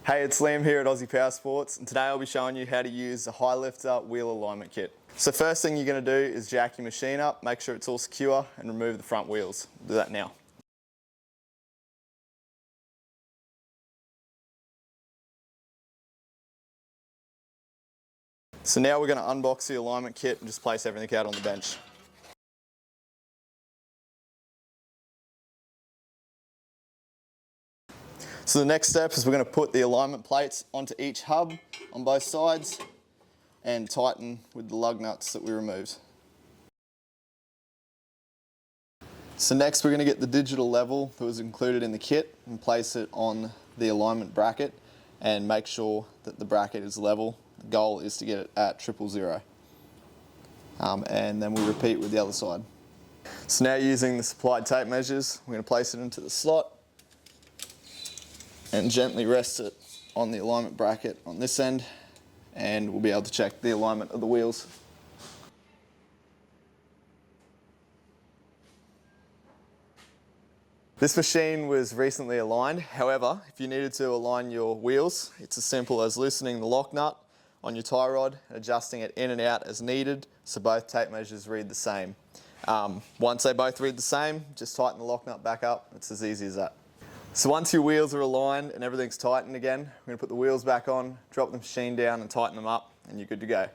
Hey, it's Liam here at Aussie Powersports, and today I'll be showing you how to use the Highlifter wheel alignment kit. So first thing you're going to do is jack your machine up, make sure it's all secure, and remove the front wheels. We'll do that now. So now we're going to unbox the alignment kit and just place everything out on the bench. So the next step is we're going to put the alignment plates onto each hub on both sides and tighten with the lug nuts that we removed. So next we're going to get the digital level that was included in the kit and place it on the alignment bracket and make sure that the bracket is level. The goal is to get it at 000. And then we'll repeat with the other side. So now using the supplied tape measures, we're going to place it into the slot and gently rest it on the alignment bracket on this end, and we'll be able to check the alignment of the wheels. This machine was recently aligned. However, if you needed to align your wheels, it's as simple as loosening the lock nut on your tie rod, adjusting it in and out as needed so both tape measures read the same. Once they both read the same, just tighten the lock nut back up. It's as easy as that. So once your wheels are aligned and everything's tightened again, we're going to put the wheels back on, drop the machine down and tighten them up, and you're good to go.